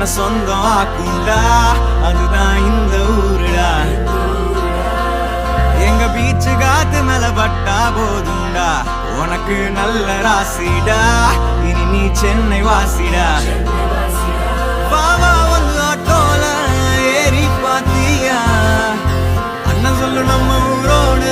உன்னை சொந்தம் ஆக்குண்டா, அதுதான் இந்த ஊருடா. எங்க பீச்சு காத்து மேல பட்டா போதுண்டா, உனக்கு நல்ல ராசிடா, இனி நீ சென்னை வாசிடா. பாவா வந்து ஆட்டோல ஏறி பாத்தியா, அண்ணன் சொல்லு நம்ம ஊரோடு